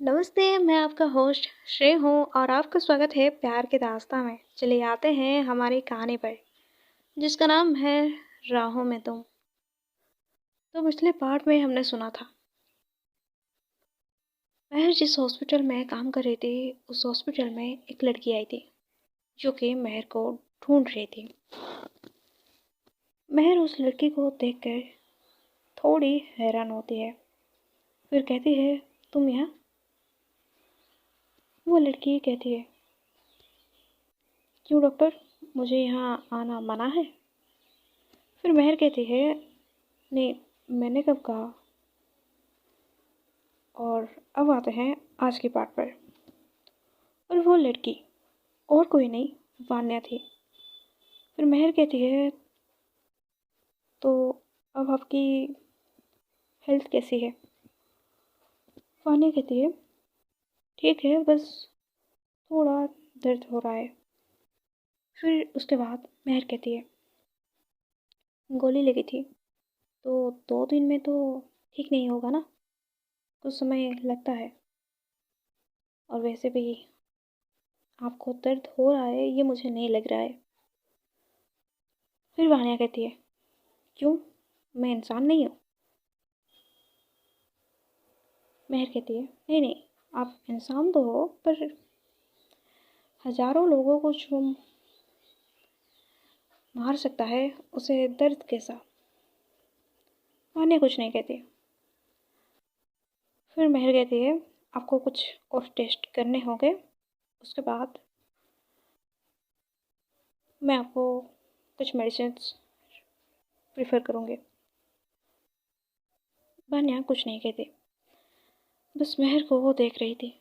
नमस्ते, मैं आपका होस्ट श्रेय हूँ और आपका स्वागत है प्यार के दास्तां में। चलिए आते हैं हमारी कहानी पर, जिसका नाम है राहों में तुम। तो पिछले पार्ट में हमने सुना था, महर जिस हॉस्पिटल में काम कर रही थी, उस हॉस्पिटल में एक लड़की आई थी, जो कि महर को ढूंढ रही थी। महर उस लड़की को देखकर थोड़ी हैरान होती है, फिर कहती है, तुम यहाँ? वो लड़की कहती है, क्यों डॉक्टर, मुझे यहाँ आना मना है? फिर महर कहती है, नहीं, मैंने कब कहा। और अब आते हैं आज के पार्ट पर। और वो लड़की और कोई नहीं, वान्या थी। फिर महर कहती है, तो अब आपकी हेल्थ कैसी है? वान्या कहती है, ठीक है, बस थोड़ा दर्द हो रहा है। फिर उसके बाद महर कहती है, गोली लगी थी तो 2 दिन में तो ठीक नहीं होगा ना, कुछ समय लगता है। और वैसे भी आपको दर्द हो रहा है ये मुझे नहीं लग रहा है। फिर वान्या कहती है, क्यों, मैं इंसान नहीं हूँ? महर कहती है, नहीं नहीं, आप इंसान तो हो, पर हजारों लोगों को जो मार सकता है उसे दर्द कैसा? वान्या कुछ नहीं कहती। फिर महर कहती है, आपको कुछ और टेस्ट करने होंगे, उसके बाद मैं आपको कुछ मेडिसिन प्रेफर करूँगी। वान्या कुछ नहीं कहती, बस महर को वो देख रही थी।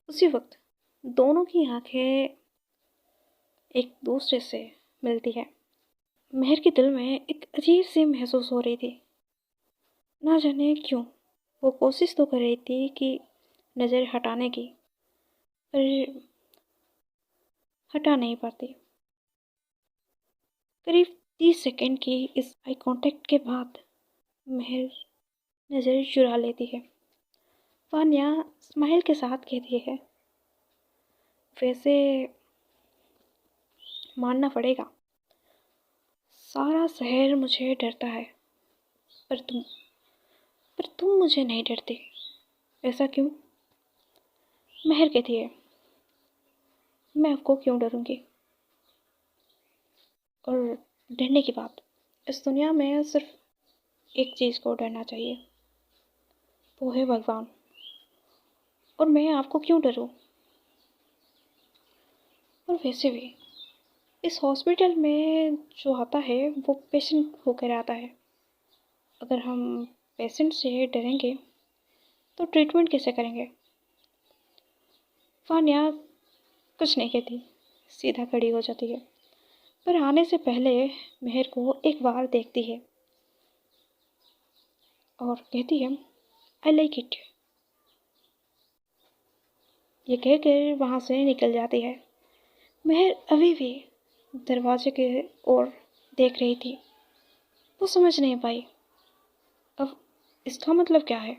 उसी वक्त दोनों की आंखें एक दूसरे से मिलती है। महर के दिल में एक अजीब सी महसूस हो रही थी, ना जाने क्यों। वो कोशिश तो कर रही थी कि नज़र हटाने की, पर हटा नहीं पाती। करीब 30 सेकंड की इस आई कांटेक्ट के बाद महर नज़र चुरा लेती है। वान्या स्माइल के साथ कहती है, वैसे मानना पड़ेगा, सारा शहर मुझे डरता है, पर तुम मुझे नहीं डरती। ऐसा क्यों? महर कहती है, मैं आपको क्यों डरूंगी? और डरने की बात, इस दुनिया में सिर्फ एक चीज़ को डरना चाहिए, वो है भगवान। और मैं आपको क्यों डरूं? और वैसे भी इस हॉस्पिटल में जो आता है वो पेशेंट होकर आता है। अगर हम पेशेंट से डरेंगे तो ट्रीटमेंट कैसे करेंगे? वान्या कुछ नहीं कहती, सीधा खड़ी हो जाती है, पर आने से पहले महर को एक बार देखती है और कहती है, आई लाइक इट। ये कहकर वहाँ से निकल जाती है। महर अभी भी दरवाजे के ओर देख रही थी। वो समझ नहीं पाई, अब इसका मतलब क्या है?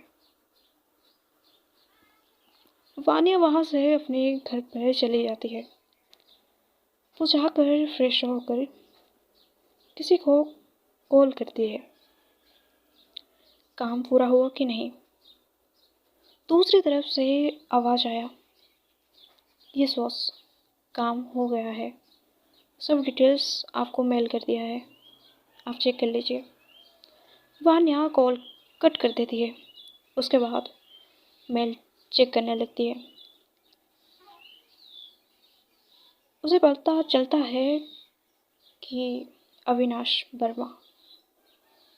वानिया वहाँ से अपने घर पर चली जाती है। वो जाकर फ्रेश होकर किसी को कॉल करती है, काम पूरा हुआ कि नहीं। दूसरी तरफ से आवाज़ आया, ये बॉस, काम हो गया है, सब डिटेल्स आपको मेल कर दिया है, आप चेक कर लीजिए। वान्या कॉल कट कर देती है, उसके बाद मेल चेक करने लगती है। उसे पता चलता है कि अविनाश वर्मा,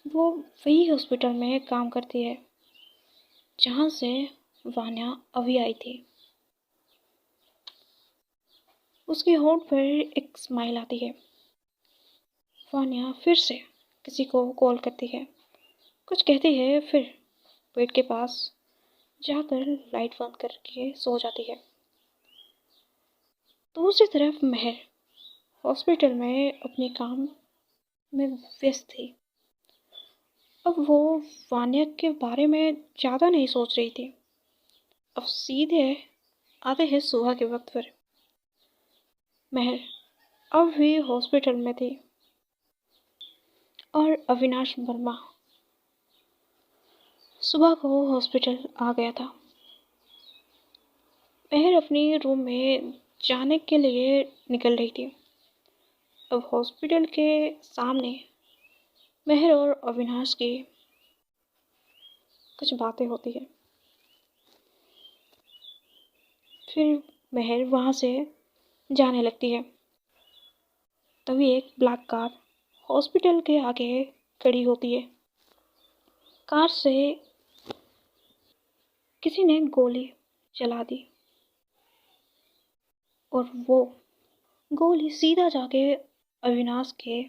वो वही हॉस्पिटल में काम करती है जहाँ से वान्या अभी आई थी। उसके होंठ पर एक स्माइल आती है। वान्या फिर से किसी को कॉल करती है, कुछ कहती है, फिर बेड के पास जाकर लाइट बंद करके सो जाती है। दूसरी तरफ महर हॉस्पिटल में अपने काम में व्यस्त थी। अब वो वान्या के बारे में ज़्यादा नहीं सोच रही थी। अब सीधे आते हैं सुबह के वक्त पर। महर अब भी हॉस्पिटल में थी और अविनाश वर्मा सुबह को हॉस्पिटल आ गया था। महर अपनी रूम में जाने के लिए निकल रही थी। अब हॉस्पिटल के सामने महर और अविनाश की कुछ बातें होती है। फिर महर वहाँ से जाने लगती है। तभी एक ब्लैक कार हॉस्पिटल के आगे खड़ी होती है। कार से किसी ने गोली चला दी और वो गोली सीधा जाके अविनाश के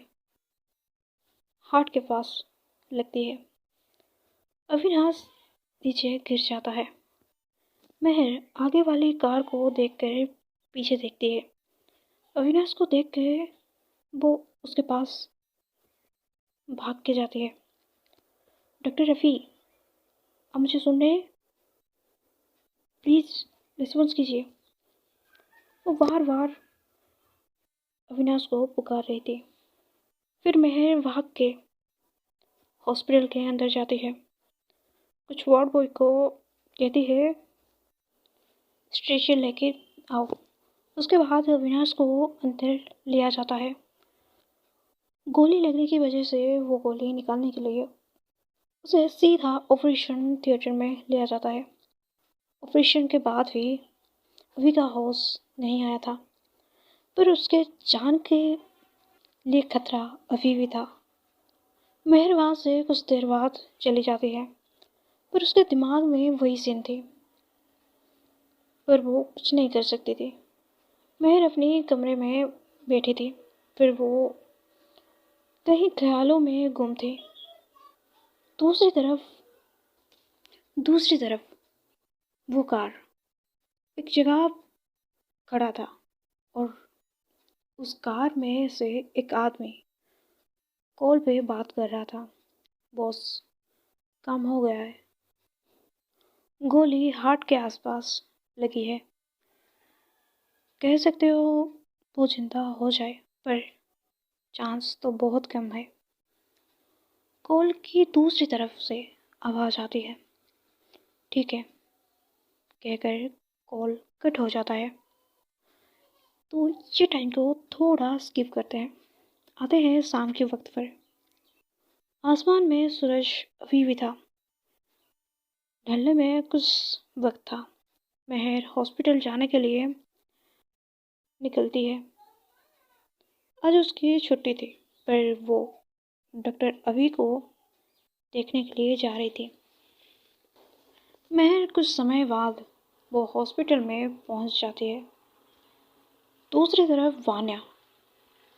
हार्ट के पास लगती है। अविनाश नीचे गिर जाता है। महर आगे वाली कार को देखकर पीछे देखती है। अविनाश को देख के वो उसके पास भाग के जाती है। डॉक्टर रफ़ी, आप मुझे सुन रहे हैं? प्लीज़ रिस्पॉन्स कीजिए। वो बार बार अविनाश को पुकार रही थी। फिर महर भाग के हॉस्पिटल के अंदर जाती है। कुछ वार्ड बॉय को कहती है स्ट्रेचर लेके आओ। उसके बाद अविनाश को अंदर लिया जाता है। गोली लगने की वजह से वो गोली निकालने के लिए उसे सीधा ऑपरेशन थिएटर में लिया जाता है। ऑपरेशन के बाद भी अभी का होश नहीं आया था, पर उसके जान के लिए खतरा अभी भी था। महर वहाँ से कुछ देर बाद चली जाती है, पर उसके दिमाग में वही सीन थी, पर वो कुछ नहीं कर सकती थी। महर अपने कमरे में बैठी थी। फिर वो कहीं ख्यालों में गुम थी। दूसरी तरफ वो कार एक जगह खड़ा था और उस कार में से एक आदमी कॉल पे बात कर रहा था। बॉस, काम हो गया है। गोली हार्ट के आसपास लगी है। कह सकते हो वो जिंदा हो जाए, पर चांस तो बहुत कम है। कॉल की दूसरी तरफ से आवाज़ आती है। ठीक है कहकर कॉल कट हो जाता है। तो ये टाइम को थोड़ा स्किप करते हैं। आते हैं शाम के वक्त पर। आसमान में सूरज अभी भी था। ढलने में कुछ वक्त था। महर हॉस्पिटल जाने के लिए निकलती है। आज उसकी छुट्टी थी, पर वो डॉक्टर अभी को देखने के लिए जा रही थी। महर कुछ समय बाद वो हॉस्पिटल में पहुंच जाती है। दूसरी तरफ वान्या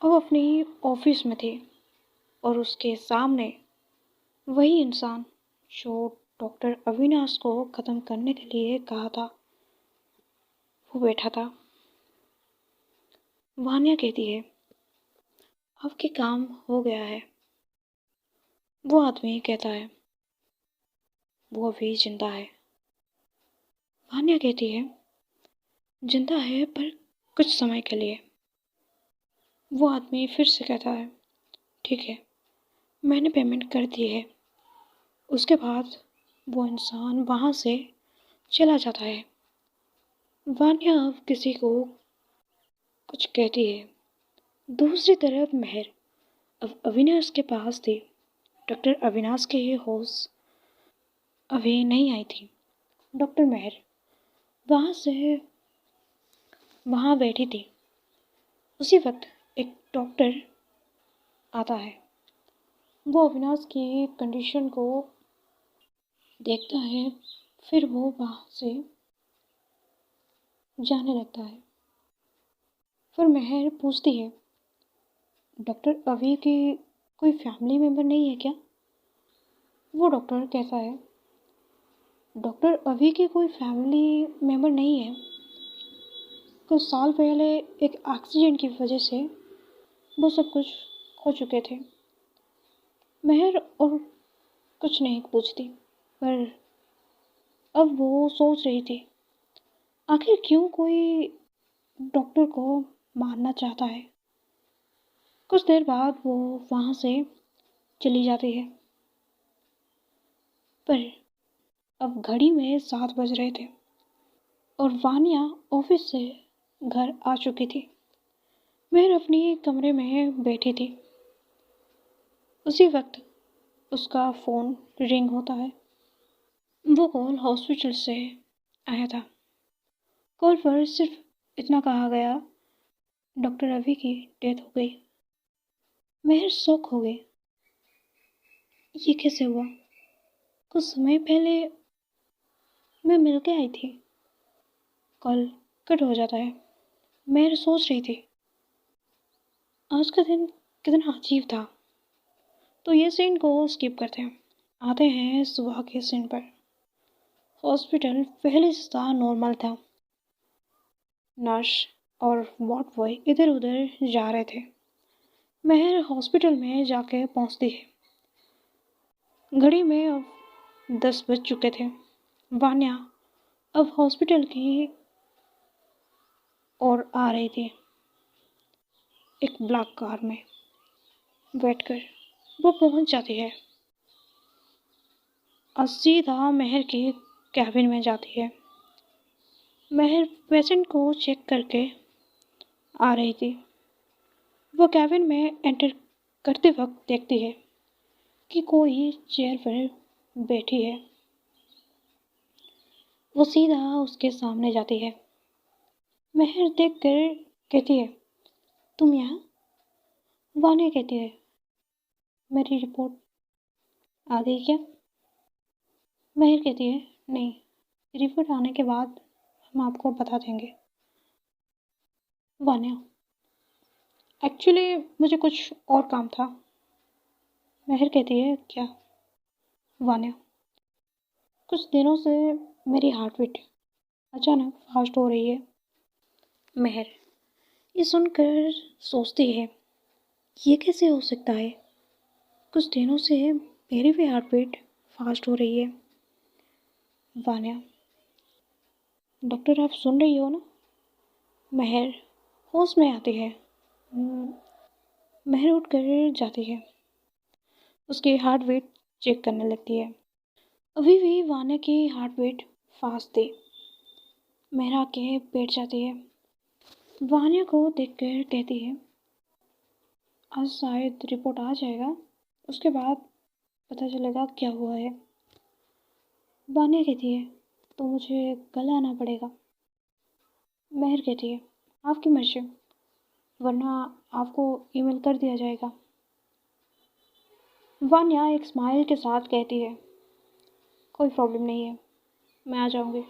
अब अपनी ऑफिस में थी और उसके सामने वही इंसान जो डॉक्टर अविनाश को ख़त्म करने के लिए कहा था, वो बैठा था। वान्या कहती है, आपके काम हो गया है। वो आदमी कहता है, वो अभी जिंदा है। वान्या कहती है, जिंदा है पर कुछ समय के लिए। वो आदमी फिर से कहता है, ठीक है, मैंने पेमेंट कर दी है। उसके बाद वो इंसान वहाँ से चला जाता है। वान्या अब किसी को कुछ कहती है। दूसरी तरफ महर अब अविनाश के पास थी। डॉक्टर अविनाश के होश अभी नहीं आई थी। डॉक्टर महर वहाँ से वहाँ बैठी थी। उसी वक्त एक डॉक्टर आता है। वो अविनाश की कंडीशन को देखता है, फिर वो वहाँ से जाने लगता है। फिर महर पूछती है, डॉक्टर अभी की कोई फैमिली मेम्बर नहीं है क्या? वो डॉक्टर कहता है, डॉक्टर अभी की कोई फैमिली मेम्बर नहीं है। कुछ साल पहले एक एक्सीडेंट की वजह से वो सब कुछ खो चुके थे। महर और कुछ नहीं पूछती, पर अब वो सोच रही थी आखिर क्यों कोई डॉक्टर को मारना चाहता है? कुछ देर बाद वो वहाँ से चली जाती है, पर अब घड़ी में 7 बज रहे थे और वानिया ऑफिस से घर आ चुकी थी। मेहर अपनी कमरे में बैठी थी। उसी वक्त उसका फ़ोन रिंग होता है। वो कॉल हॉस्पिटल से आया था। कॉल पर सिर्फ इतना कहा गया, डॉक्टर रवि की डेथ हो गई। मेहर शॉक हो गई। ये कैसे हुआ? कुछ समय पहले मैं मिल के आई थी। कॉल कट हो जाता है। मेहर सोच रही थी, आज का दिन कितना अजीब था। तो ये सीन को स्किप करते हैं, आते हैं सुबह के सीन पर। हॉस्पिटल पहले से था नॉर्मल था। नर्स और वार्ड बॉय इधर उधर जा रहे थे। मेहर हॉस्पिटल में जाके पहुंचती है। घड़ी में अब 10 बज चुके थे। वान्या अब हॉस्पिटल की ओर आ रही थी। एक ब्लैक कार में बैठकर वो पहुंच जाती है और सीधा मेहर के कैबिन में जाती है। मेहर पेशेंट को चेक करके आ रही थी। वो कैबिन में एंटर करते वक्त देखती है कि कोई चेयर पर बैठी है। वो सीधा उसके सामने जाती है। मेहर देख कर कहती है, तुम यहाँ? वानिया कहती है, मेरी रिपोर्ट आ गई क्या? मेहर कहती है, नहीं, रिपोर्ट आने के बाद हम आपको बता देंगे। वानिया, एक्चुअली मुझे कुछ और काम था। मेहर कहती है, क्या? वानिया, कुछ दिनों से मेरी हार्ट बीट अचानक फास्ट हो रही है। मेहर ये सुनकर सोचती है, ये कैसे हो सकता है? कुछ दिनों से मेरी भी हार्ट बीट फास्ट हो रही है। वानिया, डॉक्टर आप सुन रही हो ना? मेहर होश में आती है। मेहर उठ कर जाती है, उसकी हार्ट बीट चेक करने लगती है। अभी भी वानिया की हार्ट बीट फास्ट थी। मेहर आके बैठ जाती है। वानिया को देखकर कहती है, आज शायद रिपोर्ट आ जाएगा, उसके बाद पता चलेगा क्या हुआ है। वानिया कहती है, तो मुझे कल आना पड़ेगा। मेहर कहती है, आपकी मर्जी, वरना आपको ईमेल कर दिया जाएगा। वानिया एक स्माइल के साथ कहती है, कोई प्रॉब्लम नहीं है, मैं आ जाऊंगी।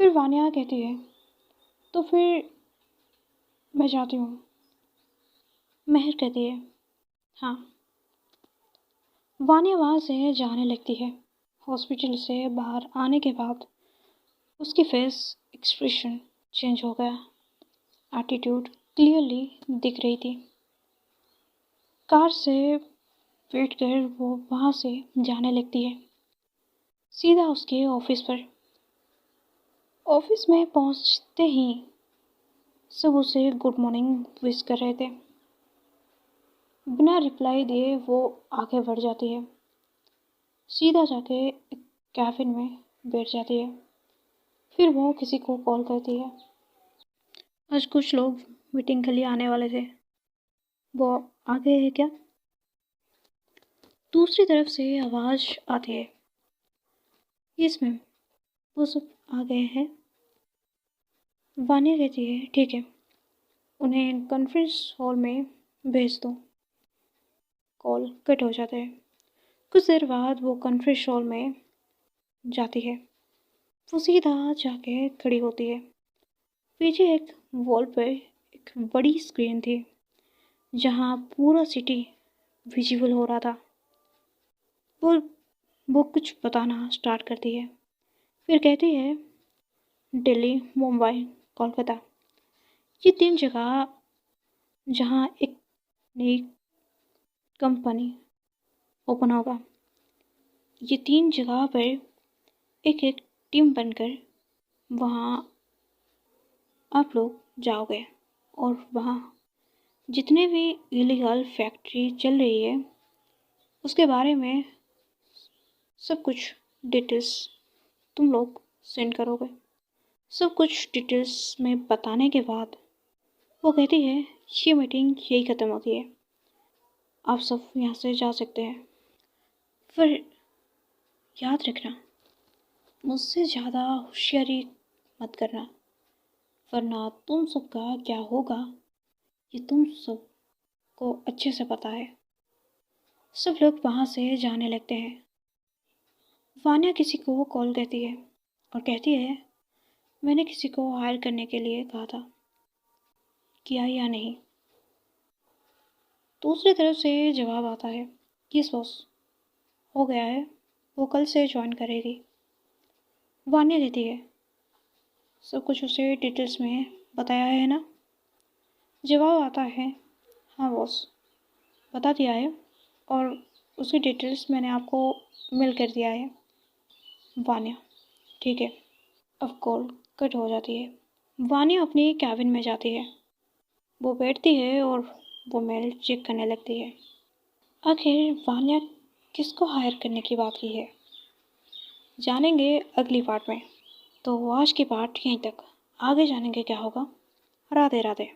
फिर वानिया कहती है, तो फिर मैं जाती हूँ। मेहर कहती है, हाँ। वानिया वहाँ से जाने लगती है। हॉस्पिटल से बाहर आने के बाद उसकी फेस एक्सप्रेशन चेंज हो गया। एटीट्यूड क्लियरली दिख रही थी। कार से बैठकर वो वहाँ से जाने लगती है, सीधा उसके ऑफिस पर। ऑफिस में पहुँचते ही सब उसे गुड मॉर्निंग विश कर रहे थे। बिना रिप्लाई दिए वो आगे बढ़ जाती है, सीधा जाके एक कैबिन में बैठ जाती है। फिर वो किसी को कॉल करती है। आज कुछ लोग मीटिंग के लिए आने वाले थे, वो आ गए हैं क्या? दूसरी तरफ से आवाज़ आती है, यस मैम, वो सब आ गए हैं। वानिया कहती है, ठीक है, उन्हें कॉन्फ्रेंस हॉल में भेज दो। कॉल कट हो जाता है। कुछ देर बाद वो कॉन्फ्रेंस हॉल में जाती है। वो सीधा जाके खड़ी होती है। पीछे एक वॉल पर एक बड़ी स्क्रीन थी, जहाँ पूरा सिटी विजिबल हो रहा था। वो वो कुछ बताना स्टार्ट करती है। फिर कहती है, दिल्ली, मुंबई, कोलकाता, ये 3 जगह जहाँ एक नई कंपनी ओपन होगा। ये 3 जगह पर एक एक टीम बनकर वहाँ आप लोग जाओगे और वहाँ जितने भी इलीगल फैक्ट्री चल रही है उसके बारे में सब कुछ डिटेल्स तुम लोग सेंड करोगे। सब कुछ डिटेल्स में बताने के बाद वो कहती है ये मीटिंग यही ख़त्म होती है, आप सब यहाँ से जा सकते हैं। फिर याद रखना, मुझसे ज़्यादा होशियारी मत करना, वरना तुम सबका क्या होगा ये तुम सबको अच्छे से पता है। सब लोग वहाँ से जाने लगते हैं। वान्या किसी को कॉल करती है और कहती है मैंने किसी को हायर करने के लिए कहा था, किया या नहीं। दूसरी तरफ से जवाब आता है यस बॉस, हो गया है, वो कल से ज्वाइन करेगी। वान्या देती है सब कुछ उसे डिटेल्स में बताया है ना। जवाब आता है हाँ बॉस, बता दिया है और उसकी डिटेल्स मैंने आपको मेल कर दिया है। वान्या ठीक है। अब कॉल कट हो जाती है। वान्या अपनी कैबिन में जाती है, वो बैठती है और वो मेल चेक करने लगती है। आखिर वान्या किसको हायर करने की बात की है जानेंगे अगली पार्ट में। तो आज की पार्ट यहीं तक, आगे जानेंगे क्या होगा। राधे राधे।